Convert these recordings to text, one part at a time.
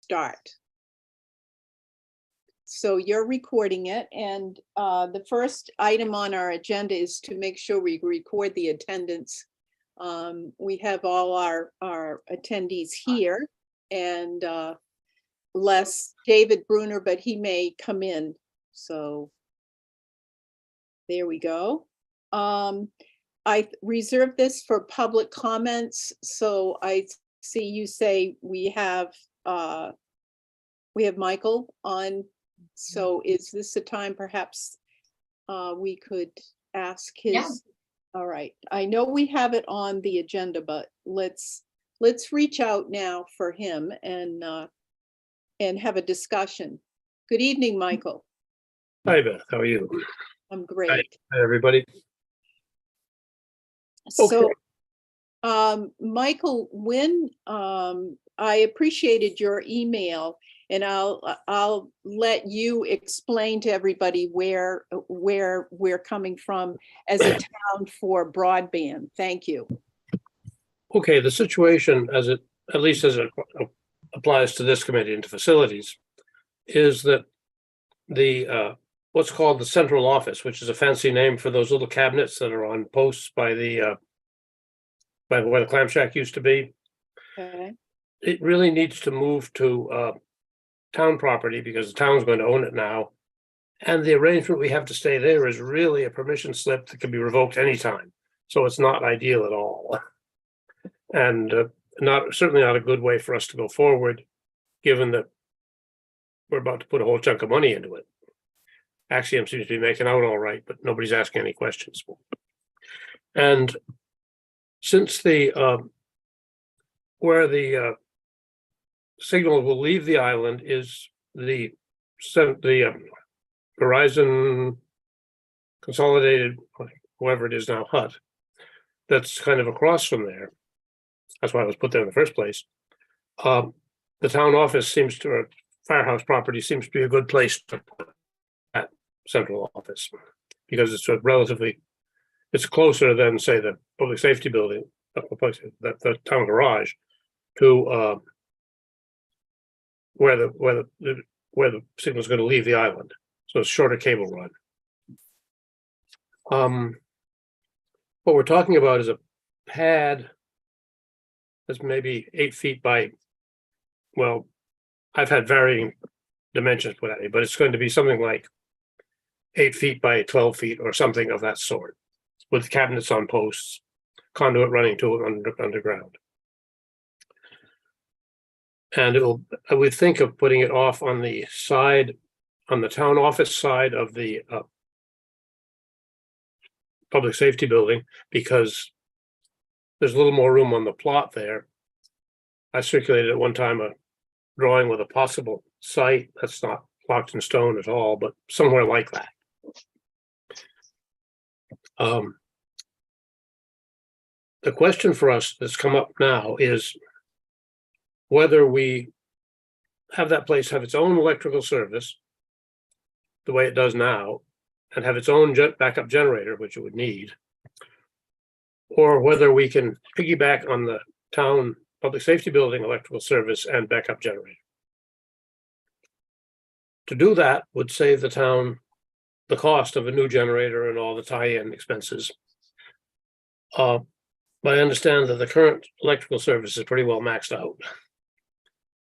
start. So you're recording it, and the first item on our agenda is to make sure we record the attendance. We have all our attendees here, and less David Bruner, but he may come in. So there we go. I reserved this for public comments, so I see you say we have Michael on. So is this a time perhaps we could ask his? Yeah. All right. I know we have it on the agenda, but let's reach out now for him and have a discussion. Good evening, Michael. Hi, Beth. How are you? I'm great. Hi, everybody. So, Michael, when I appreciated your email, and I'll let you explain to everybody where we're coming from as a town for broadband. Thank you. Okay, the situation as it, at least as it applies to this committee and to facilities, is that the what's called the central office, which is a fancy name for those little cabinets that are on posts by the by where the clam shack used to be. Okay. It really needs to move to town property because the town's going to own it now. And the arrangement we have to stay there is really a permission slip that can be revoked anytime. So it's not ideal at all. And certainly not a good way for us to go forward, given that we're about to put a whole chunk of money into it. Axiom seems to be making out all right, but nobody's asking any questions. And since the where the signal will leave the island is the Verizon Consolidated, whoever it is now, HUT, that's kind of across from there. That's why it was put there in the first place. The town office seems to, or firehouse property seems to be a good place to put that central office, because it's a relatively, it's closer than, say, the public safety building, the town garage, to where the signal is going to leave the island. So it's shorter cable run. What we're talking about is a pad that's maybe 8 feet by, well, I've had varying dimensions put at me, but it's going to be something like 8 feet by 12 feet or something of that sort, with cabinets on posts, conduit running to it underground. And I would think of putting it off on the side, on the town office side of the public safety building, because there's a little more room on the plot there. I circulated at one time a drawing with a possible site that's not locked in stone at all, but somewhere like that. The question for us that's come up now is whether we have that place have its own electrical service the way it does now, and have its own backup generator, which it would need, or whether we can piggyback on the town public safety building electrical service and backup generator. To do that would save the town the cost of a new generator and all the tie-in expenses. But I understand that the current electrical service is pretty well maxed out.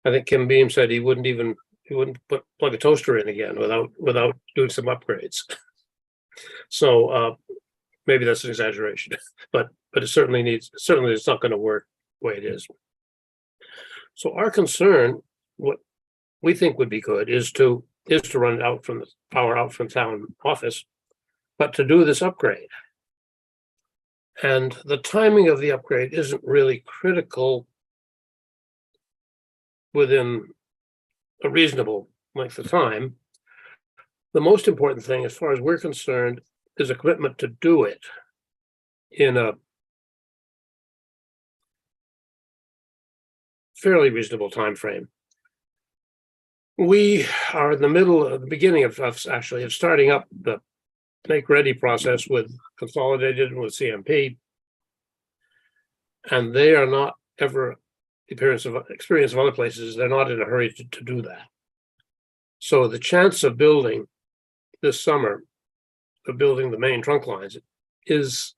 I think Kim Beam said he wouldn't plug a toaster in again without doing some upgrades. So maybe that's an exaggeration, but it certainly it's not going to work the way it is. So our concern, what we think would be good, is to run out from the power out from town office, but to do this upgrade. And the timing of the upgrade isn't really critical within a reasonable length of time. The most important thing, as far as we're concerned, is a commitment to do it in a fairly reasonable time frame. We are in the middle of the beginning of starting up the make ready process with Consolidated and with CMP, and they are not ever the experience of other places is they're not in a hurry to do that. So the chance of building this summer, of building the main trunk lines is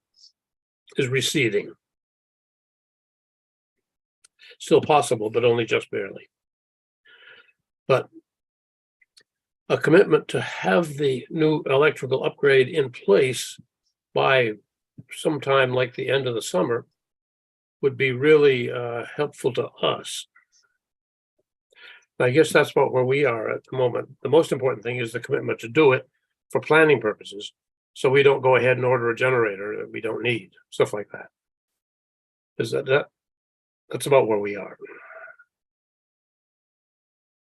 receding. Still possible, but only just barely. But a commitment to have the new electrical upgrade in place by sometime like the end of the summer would be really helpful to us. I guess that's where we are at the moment. The most important thing is the commitment to do it for planning purposes, so we don't go ahead and order a generator that we don't need, stuff like that. Is that's about where we are.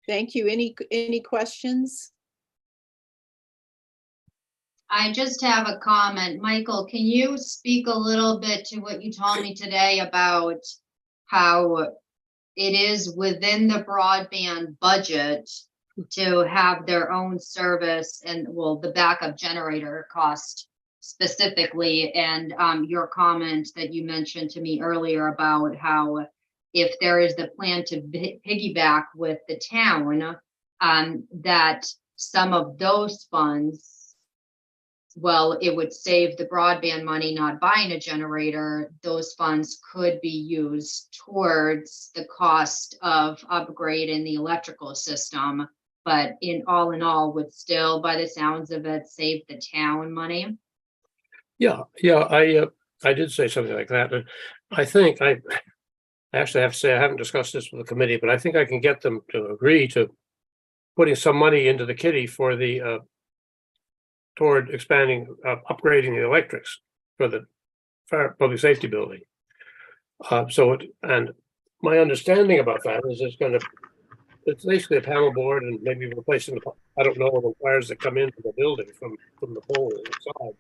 Thank you. Any questions? I just have a comment. Michael, can you speak a little bit to what you told me today about how it is within the broadband budget to have their own service and, well, the backup generator cost specifically, and your comment that you mentioned to me earlier about how if there is the plan to piggyback with the town, that some of those funds, well, it would save the broadband money not buying a generator. Those funds could be used towards the cost of upgrading the electrical system, but in all would still, by the sounds of it, save the town money. Yeah, I did say something like that, and I think I actually have to say I haven't discussed this with the committee, but I think I can get them to agree to putting some money into the kitty for the toward expanding, upgrading the electrics for the fire public safety building. And my understanding about that is it's basically a panel board and maybe replacing I don't know, the wires that come into the building from the pole inside.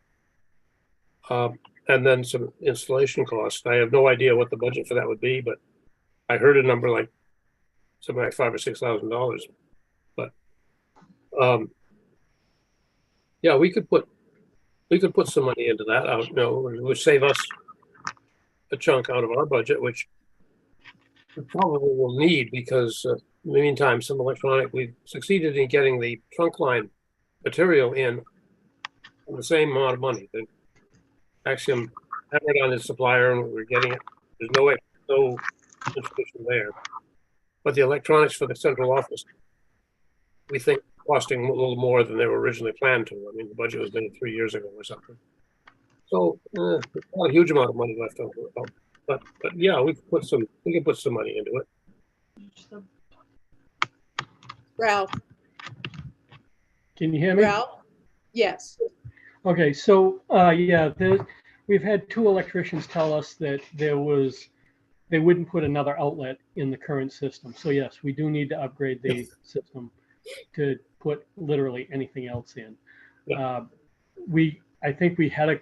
And then some installation costs. I have no idea what the budget for that would be, but I heard a number like something like $5,000 or $6,000. But yeah, we could put some money into that. It would save us a chunk out of our budget, which we probably will need because in the meantime, we succeeded in getting the trunk line material in the same amount of money. The Axiom hammered on his supplier, and we're getting it. There's no institution there, but the electronics for the central office, we think, costing a little more than they were originally planned to. I mean, the budget was made 3 years ago or something. So not a huge amount of money left over. But yeah, we can put some money into it. Ralph? Can you hear me? Ralph? Yes. Okay, so yeah, we've had 2 electricians tell us that they wouldn't put another outlet in the current system. So yes, we do need to upgrade the system to put literally anything else in. Yeah. I think we had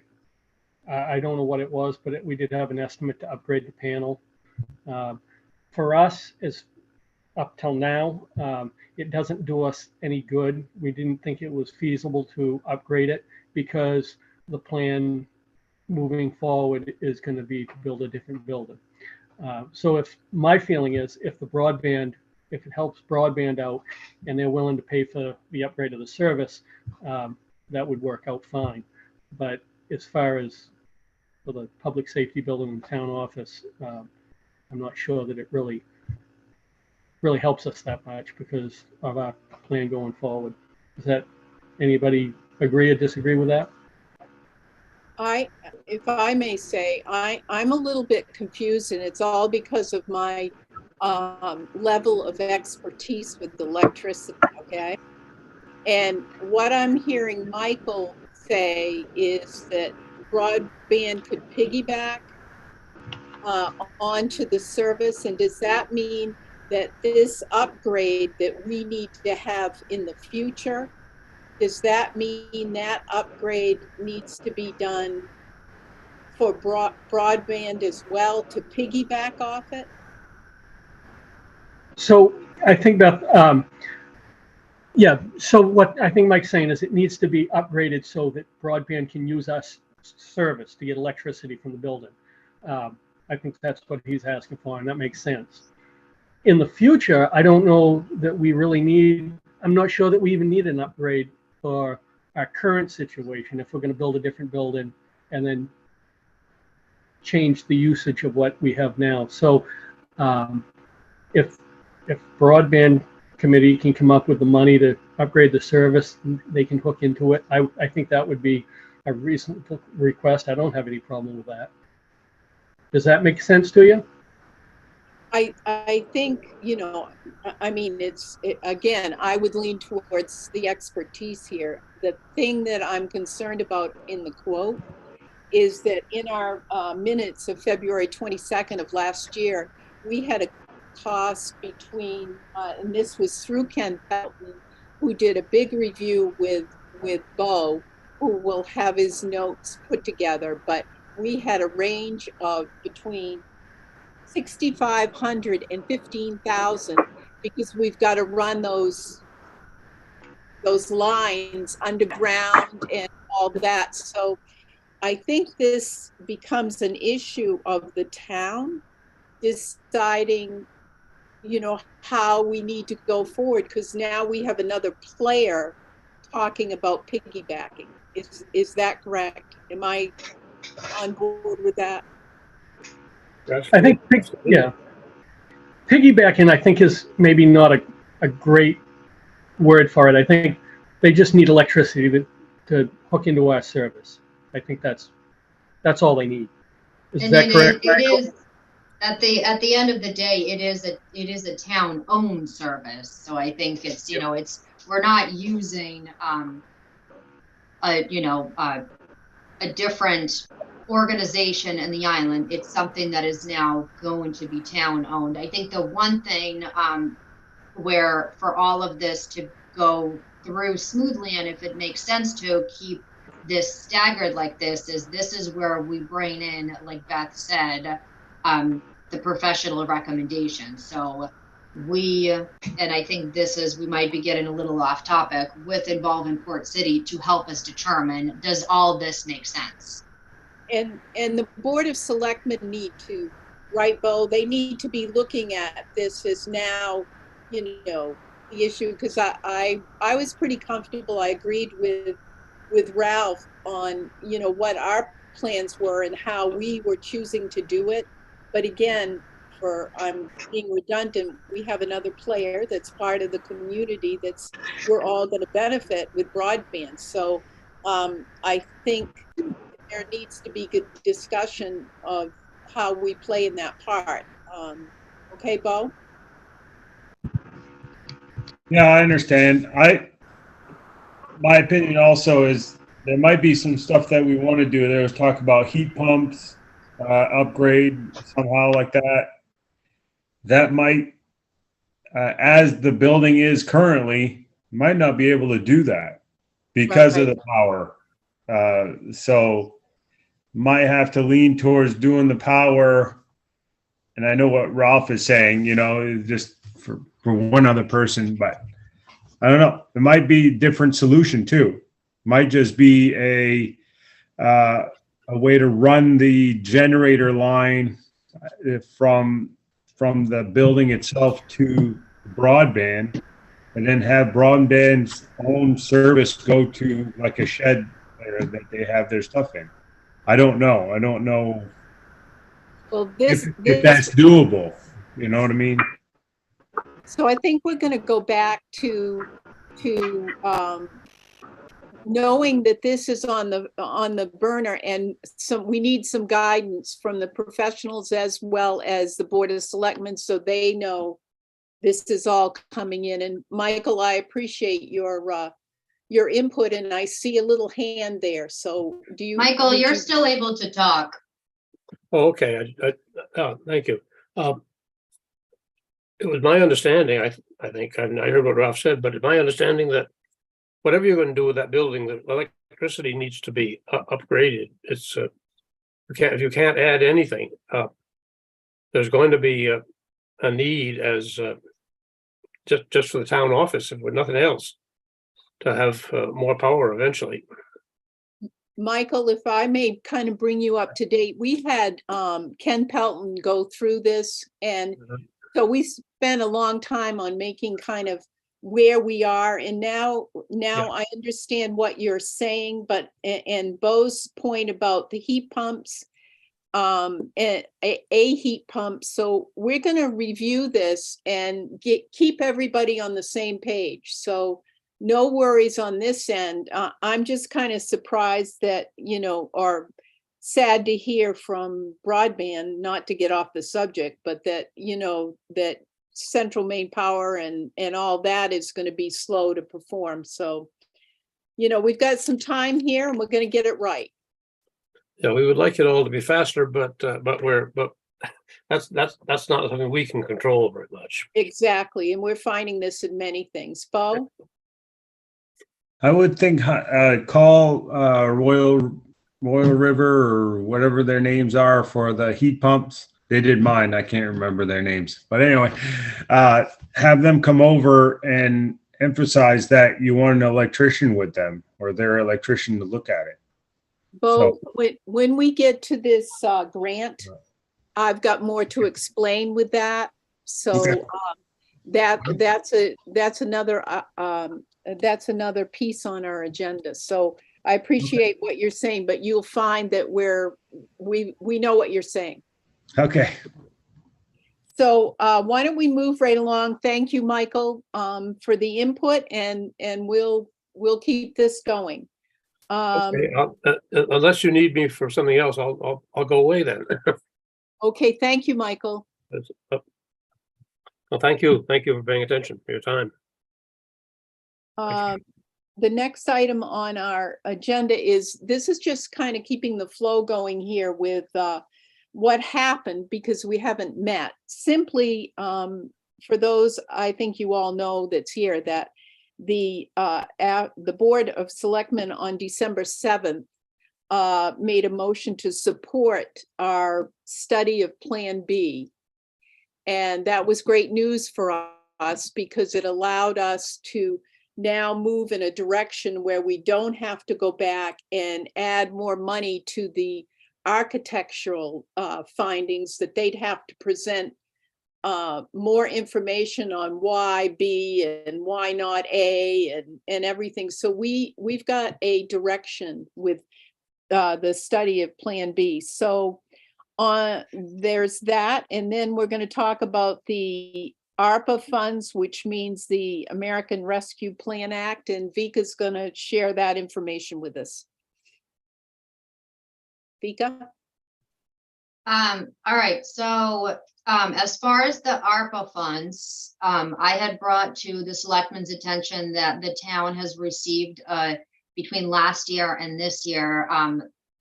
I don't know what it was, but we did have an estimate to upgrade the panel. For us, as up till now, it doesn't do us any good. We didn't think it was feasible to upgrade it because the plan moving forward is going to be to build a different building. So if my feeling is if it helps broadband out and they're willing to pay for the upgrade of the service, that would work out fine. But as far as for the public safety building and town office, I'm not sure that it really helps us that much because of our plan going forward. Does that anybody agree or disagree with that? If I may say, I'm a little bit confused, and it's all because of my level of expertise with electricity, okay? And what I'm hearing Michael say is that broadband could piggyback onto the service, and does that mean that this upgrade that we need to have in the future, does that mean that upgrade needs to be done for broadband as well to piggyback off it? So I think that, yeah, so what I think Mike's saying is it needs to be upgraded so that broadband can use our service to get electricity from the building. I think that's what he's asking for, and that makes sense. in the future, I don't know that we really need, I'm not sure that we even need an upgrade for our current situation if we're going to build a different building and then change the usage of what we have now. So if broadband committee can come up with the money to upgrade the service, they can hook into it. I think that would be a reasonable request. I don't have any problem with that. Does that make sense to you? I think, I mean, again, I would lean towards the expertise here. The thing that I'm concerned about in the quote is that in our minutes of February 22nd of last year, we had a cost between, and this was through Ken Pelton, who did a big review with Bo, who will have his notes put together, but we had a range of between 6,500 and 15,000 because we've got to run those lines underground and all that. So I think this becomes an issue of the town deciding, how we need to go forward, because now we have another player talking about piggybacking. Is that correct? Am I on board with that? I think, yeah. Piggybacking, I think, is maybe not a great word for it. I think they just need electricity to hook into our service. I think that's all they need. Is And that correct? it is, at the end of the day, it is a town owned service. So I think it's, we're not using, a different organization in the island. It's something that is now going to be town owned. I think the one thing where for all of this to go through smoothly, and if it makes sense to keep this staggered like this is where we bring in, like Beth said, the professional recommendations. So and I think we might be getting a little off topic with involving Port City to help us determine, does all this make sense? And the Board of Selectmen need to, right, Bo? They need to be looking at this as now, the issue, because I was pretty comfortable. I agreed with Ralph on, what our plans were and how we were choosing to do it. But again, I'm being redundant, we have another player that's part of the community we're all going to benefit with broadband. So I think there needs to be good discussion of how we play in that part. Okay, Bo? Yeah, I understand. My opinion also is there might be some stuff that we want to do. There was talk about heat pumps, upgrade somehow like that. That might, as the building is currently, might not be able to do that because of the power. So might have to lean towards doing the power. And I know what Ralph is saying, just for one other person, but I don't know. It might be a different solution too. Might just be a way to run the generator line from the building itself to broadband, and then have broadband's own service go to like a shed there that they have their stuff in. I don't know. Well, If that's doable, you know what I mean? So I think we're going to go back to knowing that this is on the burner, and we need some guidance from the professionals as well as the Board of Selectmen, so they know this is all coming in. And Michael, I appreciate your input, and I see a little hand there. So do you? Michael, you're still able to talk. Oh, okay. Thank you. It was my understanding, I think, I heard what Ralph said, but it's my understanding that whatever you're going to do with that building, the electricity needs to be upgraded. It's if you can't add anything, there's going to be a need as just for the town office, and with nothing else, to have more power eventually. Michael, if I may kind of bring you up to date, we had Ken Pelton go through this, and So we spent a long time on making kind of where we are, and now I understand what you're saying, but, and Bo's point about the heat pumps, and a heat pump. So we're gonna review this and keep everybody on the same page. So no worries on this end. I'm just kind of surprised that, or sad to hear from broadband, not to get off the subject, but that, that Central Maine Power and all that is going to be slow to perform. So, we've got some time here and we're going to get it right. Yeah, we would like it all to be faster, but that's not something we can control very much. Exactly. And we're finding this in many things. Bo? I would think call Royal River or whatever their names are for the heat pumps. They did mine. I can't remember their names, but anyway, have them come over and emphasize that you want an electrician with them or their electrician to look at it. Bo, when we get to this grant, I've got more to explain with that. So Okay. that's another piece on our agenda. So I appreciate what you're saying, but you'll find that we know what you're saying. Okay. So why don't we move right along? Thank you, Michael, for the input, and we'll keep this going. Okay, unless you need me for something else, I'll go away then. Okay, thank you, Michael. Well, thank you for paying attention, for your time. The next item on our agenda this is just kind of keeping the flow going here with what happened, because we haven't met. Simply, for those, I think you all know that's here, that the Board of Selectmen on December 7th made a motion to support our study of Plan B. And that was great news for us because it allowed us to now move in a direction where we don't have to go back and add more money to the architectural findings, that they'd have to present more information on why B and why not A and everything. So we've got a direction with the study of Plan B. So there's that. And then we're going to talk about the ARPA funds, which means the American Rescue Plan Act, and Vika's going to share that information with us. Vika? All right, so as far as the ARPA funds, I had brought to the selectmen's attention that the town has received between last year and this year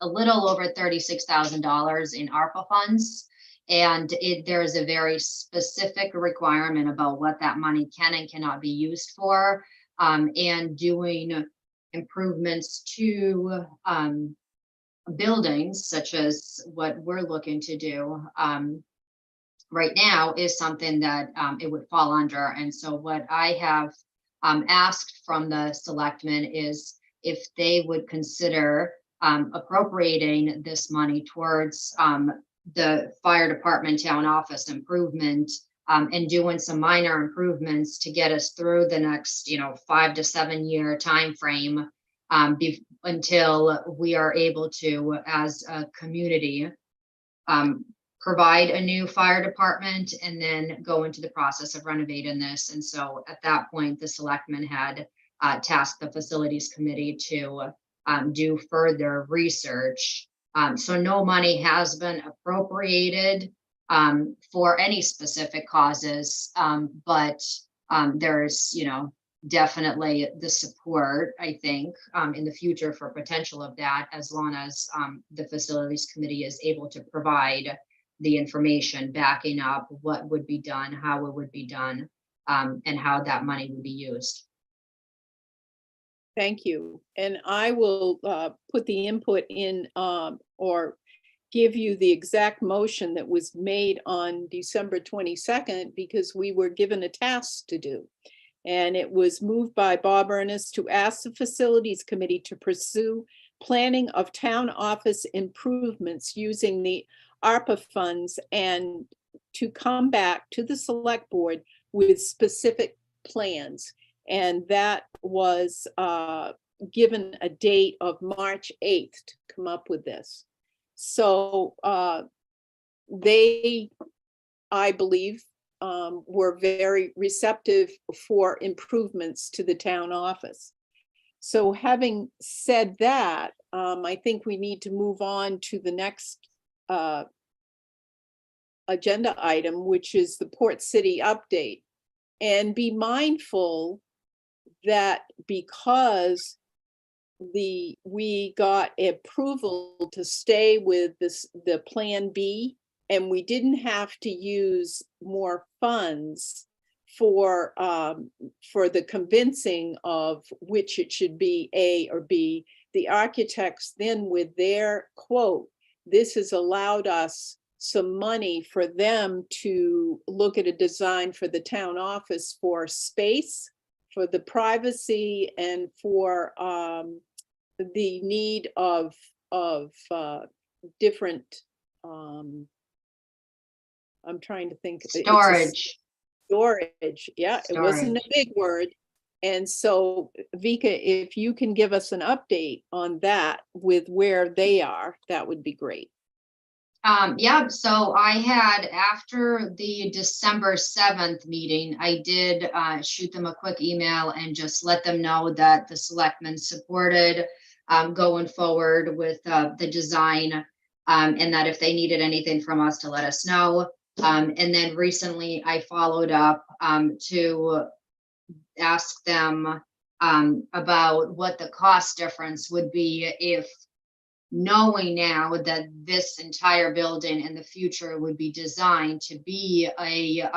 a little over $36,000 in ARPA funds. And there's a very specific requirement about what that money can and cannot be used for, and doing improvements to buildings, such as what we're looking to do right now, is something that it would fall under. And so what I have asked from the selectmen is if they would consider appropriating this money towards the fire department town office improvement, and doing some minor improvements to get us through the next 5 to 7 year time frame, until we are able to, as a community, provide a new fire department and then go into the process of renovating this. And so at that point, the selectmen had tasked the facilities committee to do further research. So no money has been appropriated for any specific causes, but there's, definitely the support, I think, in the future for potential of that, as long as the facilities committee is able to provide the information backing up what would be done, how it would be done, and how that money would be used. Thank you. And I will put the input in or give you the exact motion that was made on December 22nd, because we were given a task to do. And it was moved by Bob Ernest to ask the Facilities Committee to pursue planning of town office improvements using the ARPA funds and to come back to the select board with specific plans. And that was given a date of March 8th to come up with this. So they, I believe, were very receptive for improvements to the town office. So having said that, I think we need to move on to the next agenda item, which is the Port City update. And be mindful that because we got approval to stay with the Plan B, and we didn't have to use more funds for the convincing of which it should be A or B. The architects then, with their quote, this has allowed us some money for them to look at a design for the town office for space, for the privacy, and for the need of different, I'm trying to think. Storage, yeah, it wasn't a big word. And so, Vika, if you can give us an update on that with where they are, that would be great. Yeah, so I had, after the December 7th meeting, I did shoot them a quick email and just let them know that the selectmen supported going forward with the design, and that if they needed anything from us to let us know. And then recently I followed up to ask them about what the cost difference would be if, knowing now that this entire building in the future would be designed to be a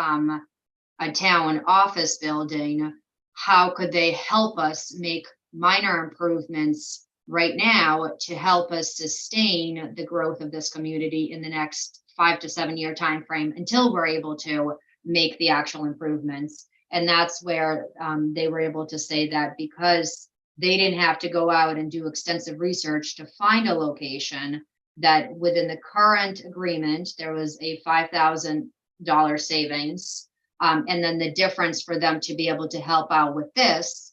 town office building, how could they help us make minor improvements right now to help us sustain the growth of this community in the next 5 to 7 year time frame until we're able to make the actual improvements. And that's where they were able to say that because they didn't have to go out and do extensive research to find a location, that within the current agreement, there was a $5,000 savings. And then the difference for them to be able to help out with this,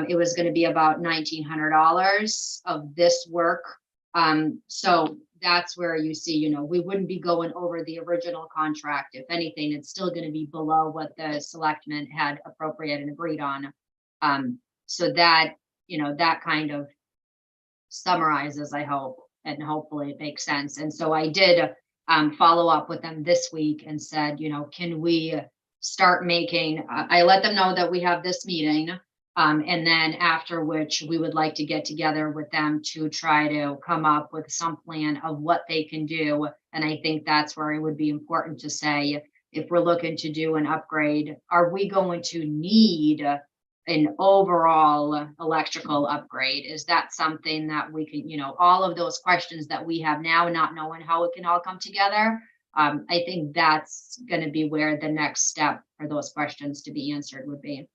it was going to be about $1,900 of this work. So that's where you see, we wouldn't be going over the original contract. If anything, it's still going to be below what the selectmen had appropriated and agreed on. So that, that kind of summarizes, I hope, and hopefully it makes sense. And so I did follow up with them this week and said, can we start making, I let them know that we have this meeting, and then after which we would like to get together with them to try to come up with some plan of what they can do. And I think that's where it would be important to say, if we're looking to do an upgrade, are we going to need an overall electrical upgrade? Is that something that we can, all of those questions that we have now, not knowing how it can all come together? I think that's going to be where the next step for those questions to be answered would be.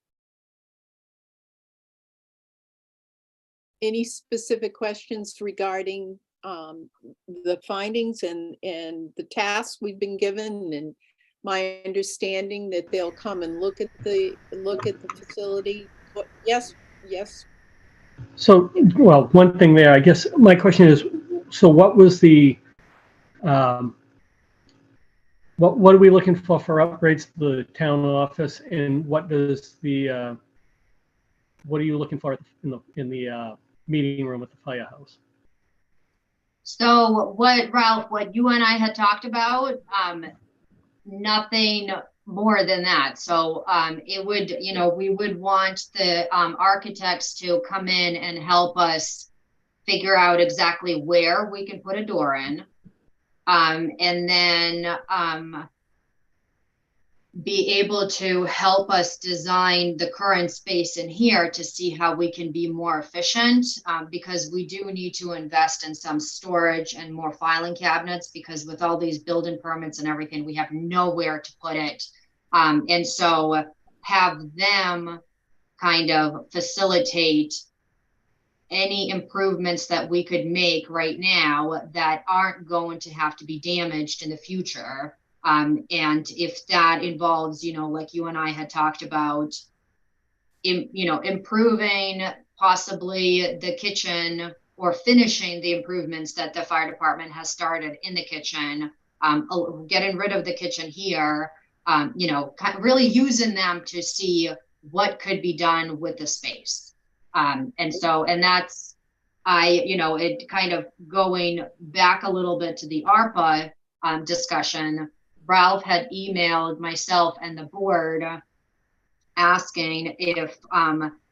Any specific questions regarding the findings and the tasks we've been given, and my understanding that they'll come and look at the facility? Yes. So, well, one thing there, I guess my question is, so what was the, what are we looking for upgrades to the town office, and what does the, what are you looking for in the meeting room at the firehouse? So Ralph, what you and I had talked about, nothing more than that. So it would, we would want the architects to come in and help us figure out exactly where we can put a door in, and then be able to help us design the current space in here to see how we can be more efficient, because we do need to invest in some storage and more filing cabinets, because with all these building permits and everything, we have nowhere to put it. And so have them kind of facilitate any improvements that we could make right now that aren't going to have to be damaged in the future. And if that involves, like you and I had talked about, improving possibly the kitchen or finishing the improvements that the fire department has started in the kitchen, getting rid of the kitchen here, really using them to see what could be done with the space. And that's, it kind of going back a little bit to the ARPA discussion. Ralph had emailed myself and the board asking if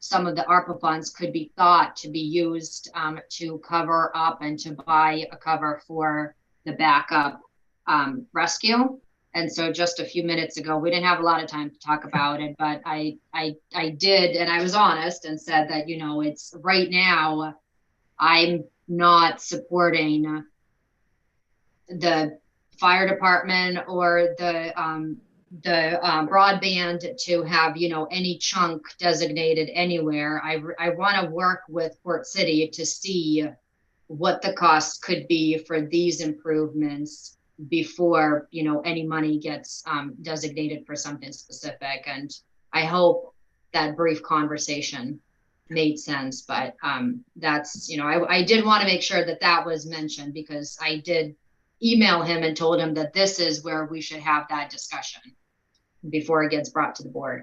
some of the ARPA funds could be thought to be used to cover up and to buy a cover for the backup rescue. And so just a few minutes ago, we didn't have a lot of time to talk about it, but I did, and I was honest and said that, it's right now, I'm not supporting the fire department or the broadband to have, any chunk designated anywhere. I want to work with Port City to see what the costs could be for these improvements before, any money gets designated for something specific. And I hope that brief conversation made sense, but that's, I did want to make sure that that was mentioned, because I did email him and told him that this is where we should have that discussion before it gets brought to the board.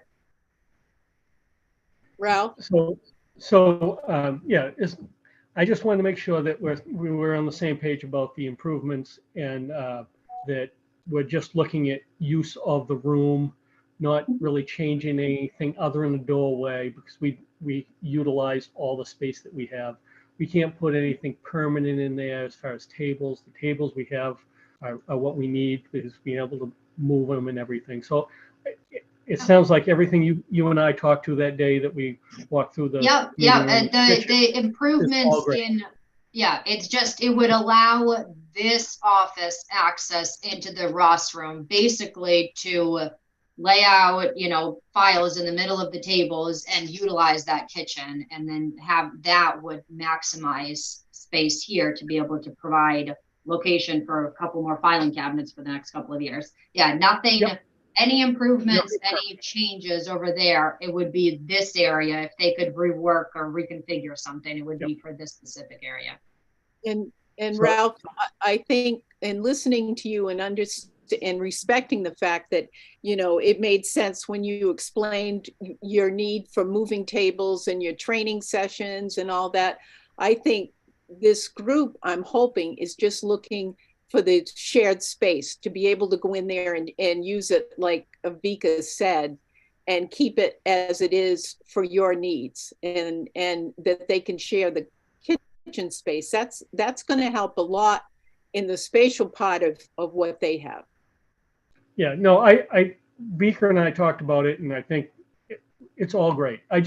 Ralph? I just wanted to make sure that we were on the same page about the improvements, and that we're just looking at use of the room, not really changing anything other than the doorway, because we utilize all the space that we have. We can't put anything permanent in there as far as tables. The tables we have are what we need, because being able to move them and everything. So it sounds like everything you and I talked to that day that we walked through the the improvements it's just, it would allow this office access into the rostrum, basically to lay out, files in the middle of the tables and utilize that kitchen, and then have that would maximize space here to be able to provide location for a couple more filing cabinets for the next couple of years. Nothing. Any improvements, any changes over there, it would be this area. If they could rework or reconfigure something, it would be for this specific area. And Ralph, I think in listening to you and respecting the fact that, it made sense when you explained your need for moving tables and your training sessions and all that. I think this group, I'm hoping, is just looking for the shared space to be able to go in there and use it, like Vika said, and keep it as it is for your needs, and that they can share the kitchen space. That's going to help a lot in the spatial part of what they have. Beaker and I talked about it, and I think it's all great. I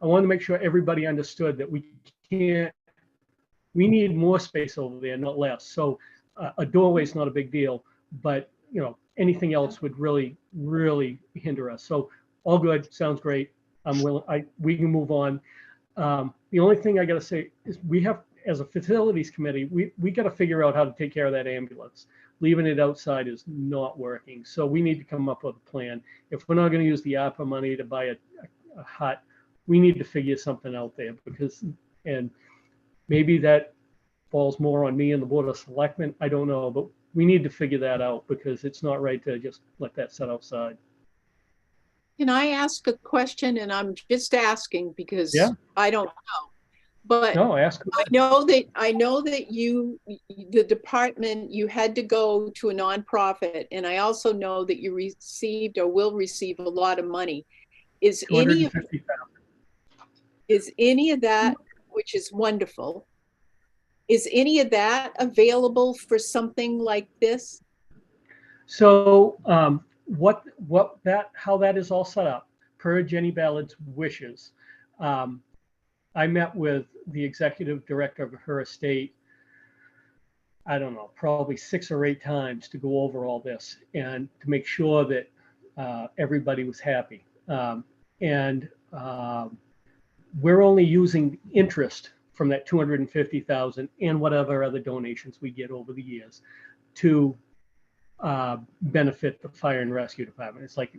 wanted to make sure everybody understood that we need more space over there, not less. So a doorway is not a big deal, but anything else would really, really hinder us. So all good, sounds great. I'm willing. We can move on. The only thing I got to say is we have, as a facilities committee, we got to figure out how to take care of that ambulance. Leaving it outside is not working. So we need to come up with a plan. If we're not going to use the ARPA money to buy a hut, we need to figure something out there, and maybe that falls more on me and the Board of Selectmen. I don't know, but we need to figure that out, because it's not right to just let that sit outside. Can I ask a question? And I'm just asking because I don't know. But no, ask. I know that the department, you had to go to a nonprofit, and I also know that you received or will receive a lot of money. Is any of that, which is wonderful, is any of that available for something like this? So how that is all set up, per Jenny Ballard's wishes. I met with the executive director of her estate, I don't know, probably 6 or 8 times to go over all this and to make sure that everybody was happy. We're only using interest from that $250,000 and whatever other donations we get over the years to benefit the fire and rescue department. It's like,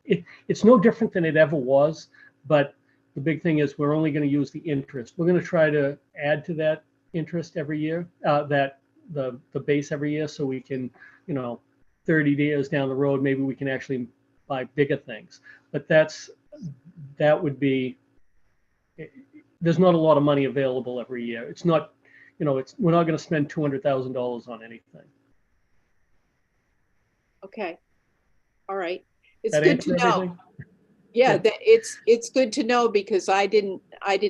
it's no different than it ever was, but the big thing is we're only going to use the interest. We're going to try to add to that interest every year, that the base every year, so we can, 30 years down the road, maybe we can actually buy bigger things. But that would be, there's not a lot of money available every year. It's not, we're not going to spend $200,000 on anything. Okay. All right. It's That good to answer know. everything? Yeah, Yeah. that it's good to know because I didn't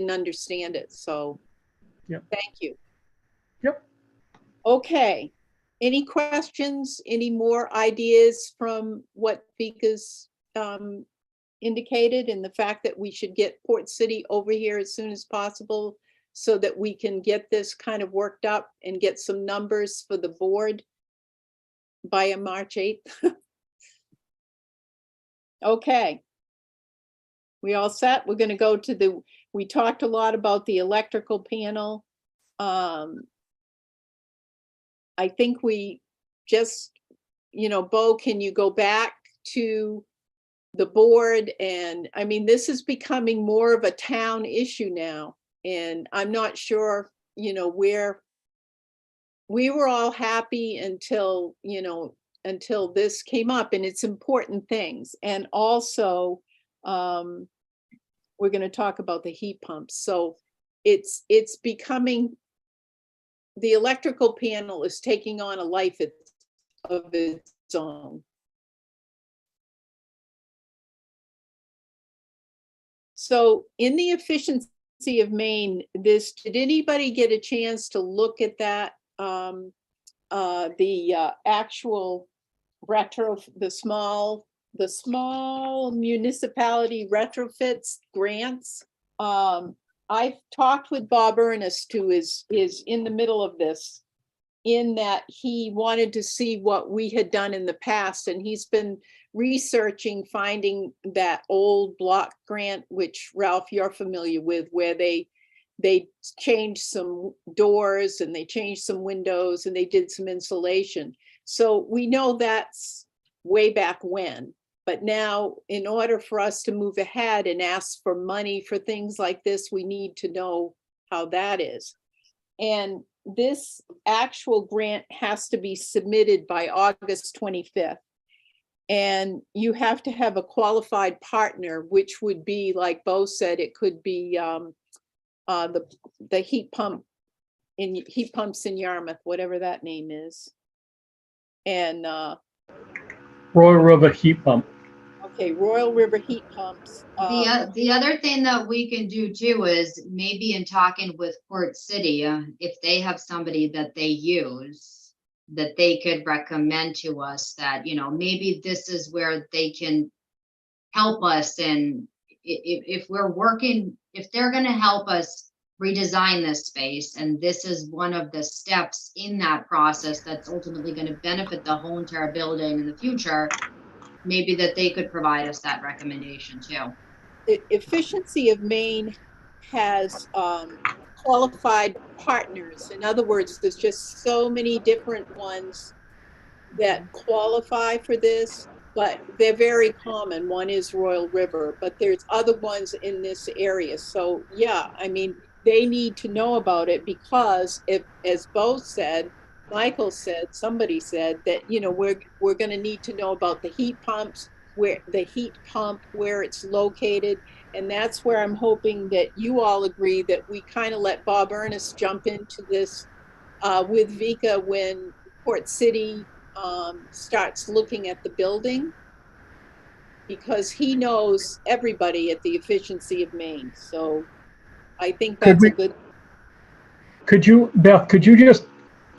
understand it. So Yep. thank you. Yep. Okay. Any questions? Any more ideas from what Vika's indicated, and the fact that we should get Port City over here as soon as possible so that we can get this kind of worked up and get some numbers for the board by a March 8th? Okay. We all set? We're going to go to we talked a lot about the electrical panel. I think we just, Bo, can you go back to the board? And I mean, this is becoming more of a town issue now. And I'm not sure, where we were all happy until, until this came up, and it's important things. And also, we're going to talk about the heat pumps. So it's becoming, the electrical panel is taking on a life of its own. So in the efficiency of Maine, did anybody get a chance to look at that? The actual the small municipality retrofits grants. I've talked with Bob Ernest, who is in the middle of this, in that he wanted to see what we had done in the past, and he's been researching, finding that old block grant, which Ralph, you're familiar with, where they changed some doors and they changed some windows and they did some insulation. So we know that's way back when. But now, in order for us to move ahead and ask for money for things like this, we need to know how that is. And this actual grant has to be submitted by August 25th. And you have to have a qualified partner, which would be, like Bo said, it could be the heat pumps in Yarmouth, whatever that name is. And Royal River Heat Pump. okay, Royal River Heat Pumps. The other thing that we can do too is maybe in talking with Port City, if they have somebody that they use, that they could recommend to us that, maybe this is where they can help us. And if they're going to help us redesign this space, and this is one of the steps in that process that's ultimately going to benefit the whole entire building in the future, maybe that they could provide us that recommendation too. The Efficiency of Maine has qualified partners. In other words, there's just so many different ones that qualify for this, but they're very common. One is Royal River, but there's other ones in this area. So yeah, I mean, they need to know about it, because if, as Bo said, Michael said, somebody said that, we're going to need to know about the heat pumps, where the heat pump, where it's located. And that's where I'm hoping that you all agree that we kind of let Bob Ernest jump into this with Vika when Port City starts looking at the building, because he knows everybody at the Efficiency of Maine. So I think that's a good. Beth, could you just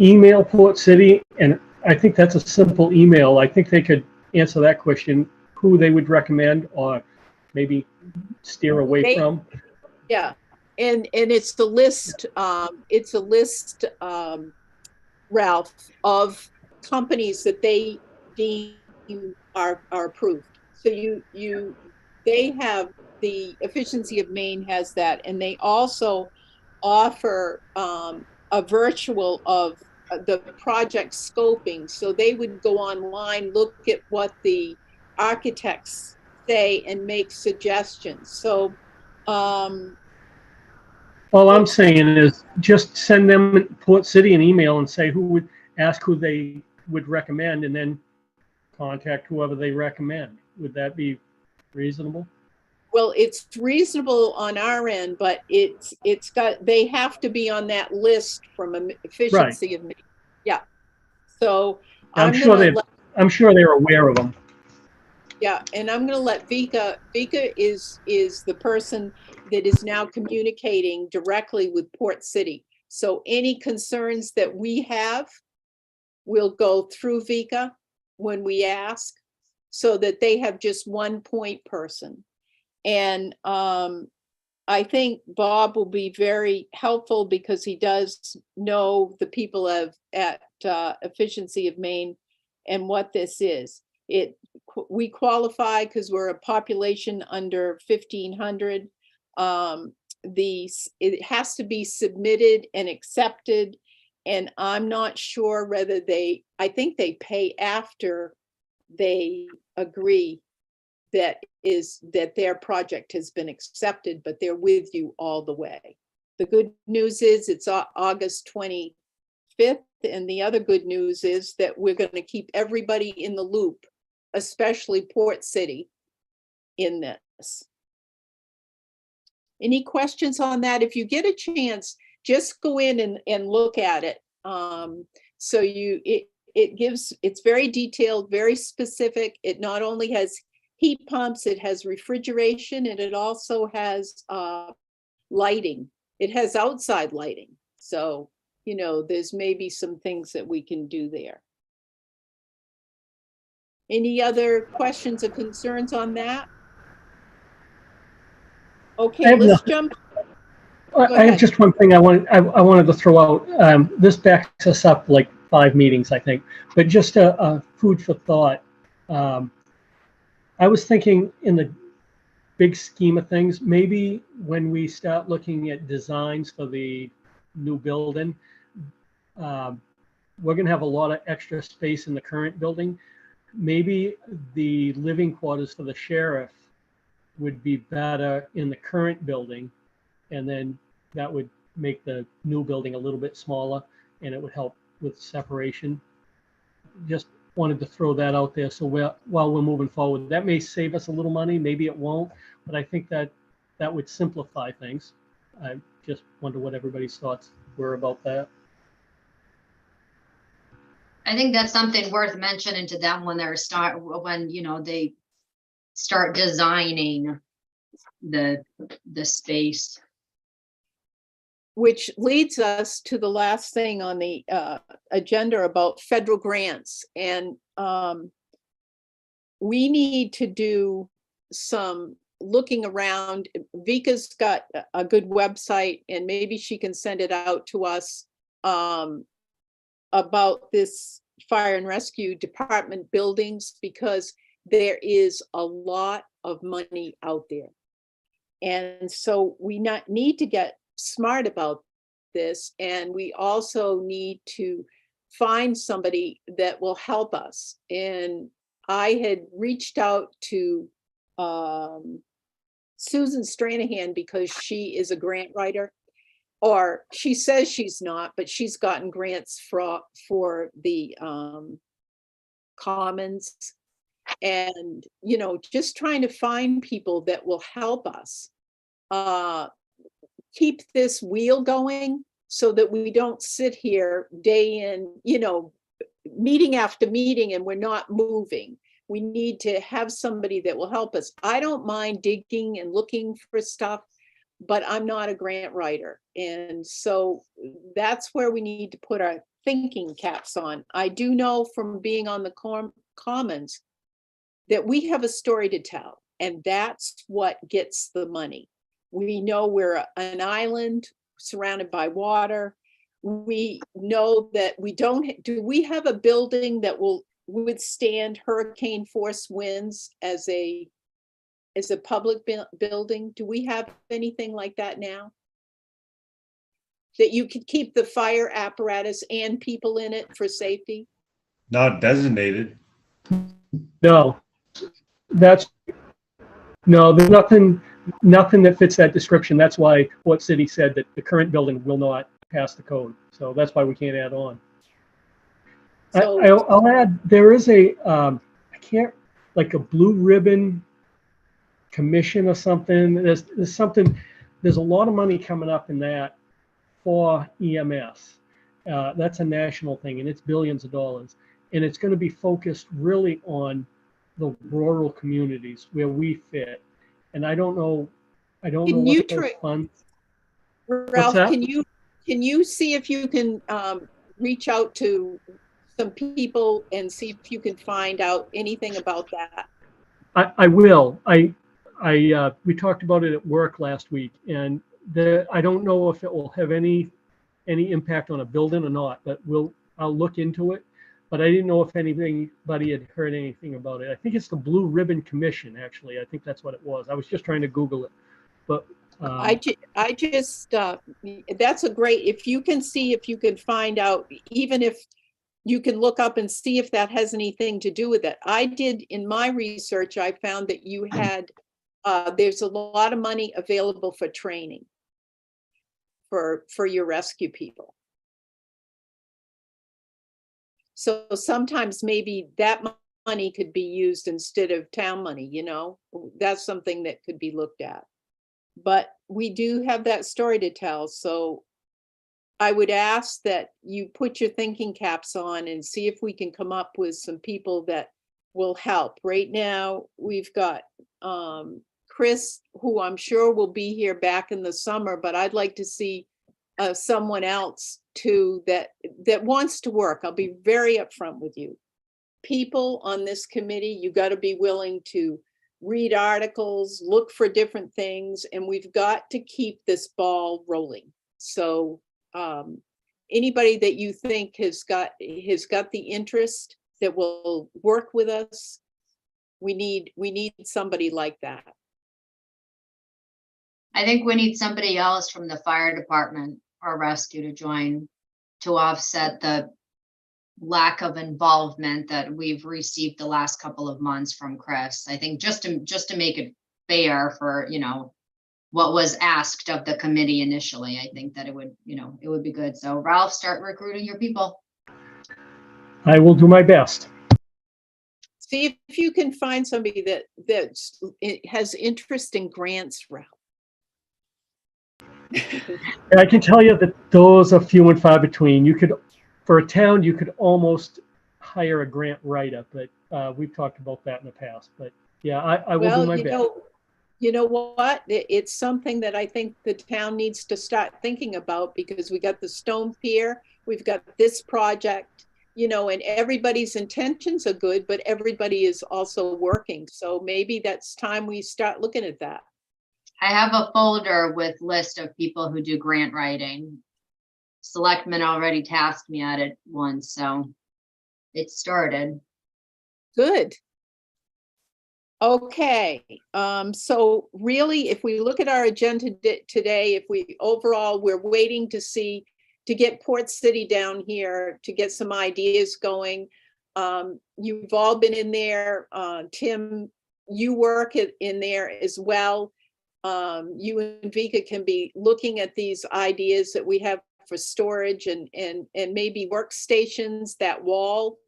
email Port City? And I think that's a simple email. I think they could answer that question, who they would recommend or maybe steer away from. Yeah, and it's the list. It's a list, Ralph, of companies that they deem are approved. So they have, the Efficiency of Maine has that, and they also offer a virtual of the project scoping. So they would go online, look at what the architects say and make suggestions. So, All I'm saying is just send them, Port City, an email and say ask who they would recommend, and then contact whoever they recommend. Would that be reasonable? well, it's reasonable on our end, but they have to be on that list from efficiency of, yeah. So I'm I'm sure they're aware of them. yeah, and I'm gonna let Vika, Vika is the person that is now communicating directly with Port City. So any concerns that we have will go through Vika when we ask, so that they have just one point person. And I think Bob will be very helpful because he does know the people at Efficiency of Maine and what this is. We qualify because we're a population under 1,500. It has to be submitted and accepted, and I'm not sure whether I think they pay after they agree that their project has been accepted, but they're with you all the way. The good news is it's August 25th, and the other good news is that we're going to keep everybody in the loop, especially Port City, in this. Any questions on that? If you get a chance, just go in and look at it. So it's very detailed, very specific. It not only has heat pumps, it has refrigeration, and it also has lighting. It has outside lighting. So, there's maybe some things that we can do there. Any other questions or concerns on that? Okay, let's jump. I have just one thing I wanted to throw out. This backs us up like 5 meetings, I think, but just a food for thought. I was thinking in the big scheme of things, maybe when we start looking at designs for the new building, we're going to have a lot of extra space in the current building. Maybe the living quarters for the sheriff would be better in the current building, and then that would make the new building a little bit smaller, and it would help with separation. Just wanted to throw that out there. So while we're moving forward, that may save us a little money, maybe it won't, but I think that would simplify things. I just wonder what everybody's thoughts were about that. I think that's something worth mentioning to them when they start designing the space. Which leads us to the last thing on the agenda about federal grants. And we need to do some looking around. Vika's got a good website, and maybe she can send it out to us about this fire and rescue department buildings, because there is a lot of money out there. And so we need to get smart about this, and we also need to find somebody that will help us. And I had reached out to Susan Stranahan because she is a grant writer, or she says she's not, but she's gotten grants for the commons, and just trying to find people that will help us keep this wheel going, so that we don't sit here day in, meeting after meeting, and we're not moving. We need to have somebody that will help us. I don't mind digging and looking for stuff, but I'm not a grant writer. And so that's where we need to put our thinking caps on. I do know from being on the commons that we have a story to tell, and that's what gets the money. We know we're an island surrounded by water. We know that do we have a building that will withstand hurricane force winds as a public building? Do we have anything like that now? that you could keep the fire apparatus and people in it for safety? Not designated. No, that's, no, there's nothing that fits that description. That's why what city said that the current building will not pass the code. So that's why we can't add on. So- I'll add, there is I can't, like a blue ribbon commission or something. There's something, there's a lot of money coming up in that for EMS. That's a national thing and it's billions of dollars. And it's going to be focused really on the rural communities where we fit. And I don't know Can you what those try- funds. Ralph, that? can you see if you can reach out to some people and see if you can find out anything about that? I will. We talked about it at work last week, and I don't know if it will have any impact on a building or not, but I'll look into it. But I didn't know if anybody had heard anything about it. I think it's the Blue Ribbon Commission, actually. I think that's what it was. I was just trying to Google it, but I just, that's a great, if you can see, if you can find out, even if you can look up and see if that has anything to do with it. I did, in my research, I found that you had, there's a lot of money available for training for your rescue people. So sometimes maybe that money could be used instead of town money, you know? That's something that could be looked at. But we do have that story to tell, so I would ask that you put your thinking caps on and see if we can come up with some people that will help. Right now, we've got Chris, who I'm sure will be here back in the summer, but I'd like to see someone else too that wants to work. I'll be very upfront with you. People on this committee, you got to be willing to read articles, look for different things, and we've got to keep this ball rolling. So anybody that you think has got the interest that will work with us, we need somebody like that. I think we need somebody else from the fire department or rescue to join to offset the lack of involvement that we've received the last couple of months from Chris. I think just to make it fair for, you know, what was asked of the committee initially, I think that it would, you know, it would be good. So Ralph, start recruiting your people. I will do my best. See if you can find somebody that has interest in grants, Ralph. And I can tell you that those are few and far between. For a town, you could almost hire a grant writer, but we've talked about that in the past. But yeah, I will do my best. You know what? It's something that I think the town needs to start thinking about, because we got the stone pier, we've got this project, you know, and everybody's intentions are good, but everybody is also working. So maybe that's time we start looking at that. I have a folder with list of people who do grant writing. Selectmen already tasked me at it once, so it started. Good. Okay, so really, if we look at our agenda today, if we overall, we're waiting to get Port City down here to get some ideas going. You've all been in there. Tim, you work in there as well. You and Vika can be looking at these ideas that we have for storage and maybe workstations, that wall.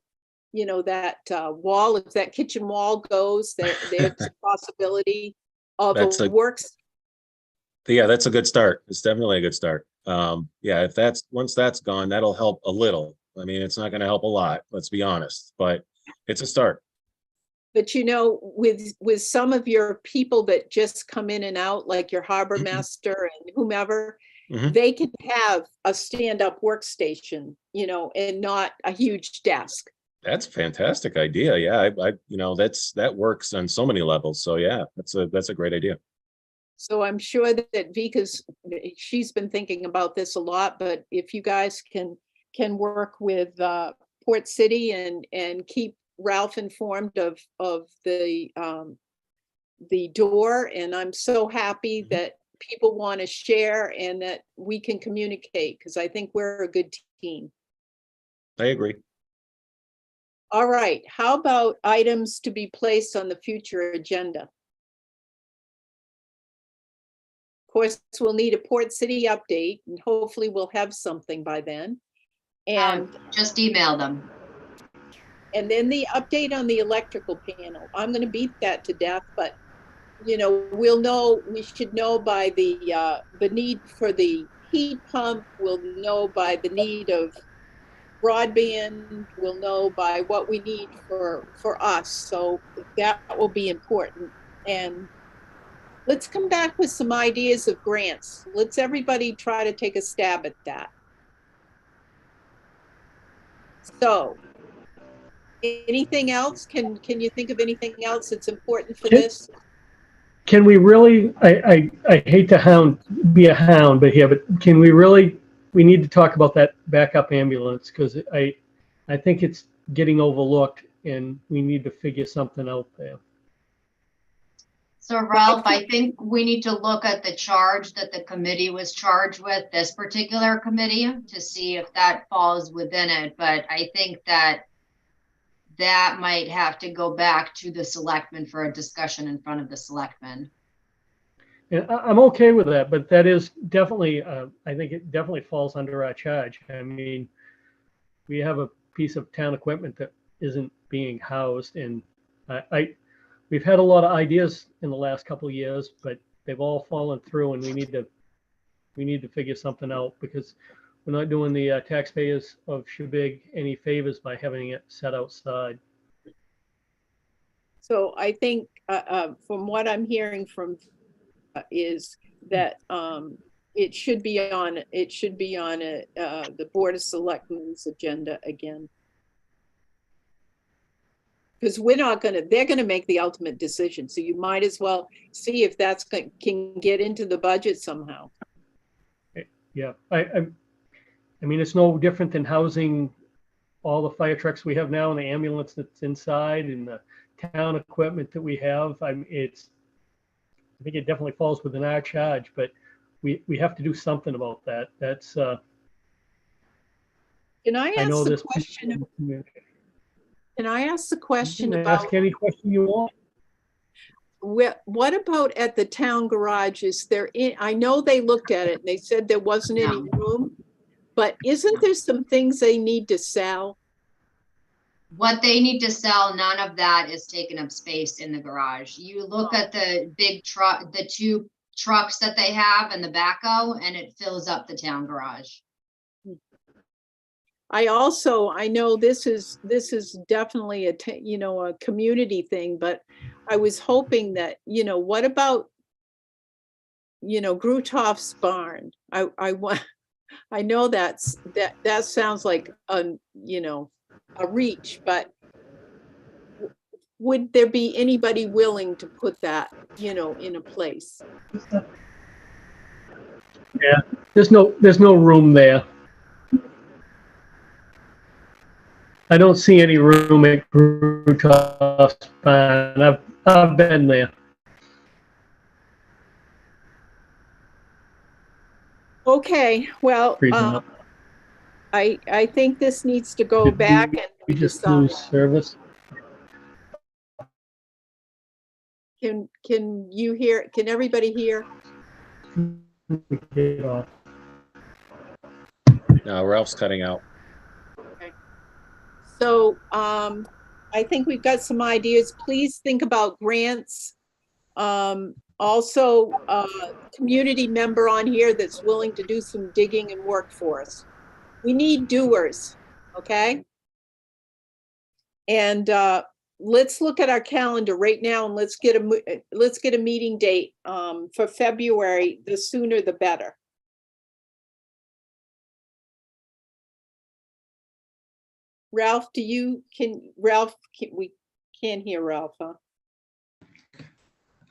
You know, that wall, if that kitchen wall goes, there's a possibility of That's a works. Yeah, that's a good start. It's definitely a good start. Yeah, once that's gone, that'll help a little. I mean, it's not going to help a lot, let's be honest, but it's a start. But you know, with some of your people that just come in and out, like your harbor master and whomever, they can have a stand-up workstation, you know, and not a huge desk. That's a fantastic idea. Yeah, you know, that works on so many levels. So yeah, that's a great idea. So I'm sure that she's been thinking about this a lot, but if you guys can work with Port City and keep Ralph informed of the door, and I'm so happy that people want to share and that we can communicate, because I think we're a good team. I agree. All right, how about items to be placed on the future agenda? Of course, we'll need a Port City update, and hopefully we'll have something by then. And Just email them. then the update on the electrical panel. I'm gonna beat that to death, but you know, we should know by the need for the heat pump, we'll know by the need of broadband, we'll know by what we need for us. So that will be important. And let's come back with some ideas of grants. Let's everybody try to take a stab at that. So, anything else? Can you think of anything else that's important for this? Can we really, I hate to be a hound, but can we really, we need to talk about that backup ambulance, because I think it's getting overlooked and we need to figure something out there. So Ralph, I think we need to look at the charge that the committee was charged with, this particular committee, to see if that falls within it. But I think that might have to go back to the selectmen for a discussion in front of the selectmen. And I'm okay with that, but that is definitely, I think it definitely falls under our charge. I mean, we have a piece of town equipment that isn't being housed, and we've had a lot of ideas in the last couple of years, but they've all fallen through, and we need to figure something out, because we're not doing the taxpayers of Shebig any favors by having it set outside. So I think from what I'm hearing from is that it should be on the Board of Selectmen's agenda again. Because they're gonna make the ultimate decision. So you might as well see if that's can get into the budget somehow. Yeah, I mean, it's no different than housing all the fire trucks we have now and the ambulance that's inside and the town equipment that we have. I think it definitely falls within our charge, but we have to do something about that. That's Can I I know ask the this. question? Can I ask the You question can about ask any question you want. what about at the town garage? I know they looked at it and they said there wasn't any room, but isn't there some things they need to sell? What they need to sell, none of that is taking up space in the garage. You look at the big truck, the 2 trucks that they have and the backhoe, and it fills up the town garage. I know this is definitely a community thing, but I was hoping that, what about, Grutoff's barn? I know that sounds like a reach, but would there be anybody willing to put that, in a place? Yeah, there's no room there. I don't see any room at Grutoff's barn. I've been there. Okay, well, Freezing up. I think this needs to go Did back we and just decide. lose service. Can you hear, can everybody hear? No, Ralph's cutting out. So I think we've got some ideas. Please think about grants. Also, community member on here that's willing to do some digging and work for us. We need doers, okay? And let's look at our calendar right now and let's get a meeting date for February. The sooner the better. Ralph, we can't hear Ralph, huh?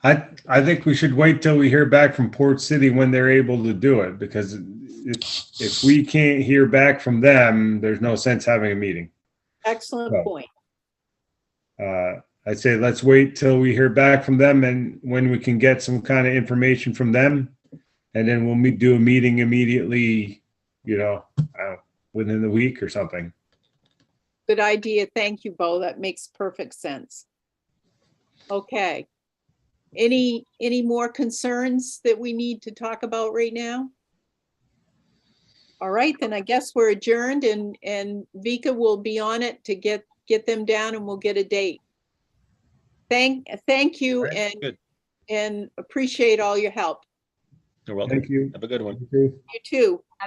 I think we should wait till we hear back from Port City when they're able to do it, because if we can't hear back from them, there's no sense having a meeting. Excellent So, point. I'd say let's wait till we hear back from them, and when we can get some kind of information from them, And then we'll do a meeting immediately, within the week or something. Good idea. Thank you, Bo. That makes perfect sense. Okay. Any more concerns that we need to talk about right now? All right, then I guess we're adjourned and Vika will be on it to get them down and we'll get a date. Thank you Right, good. and appreciate all your help. You're welcome. Thank you. Have a good one. You too. You too.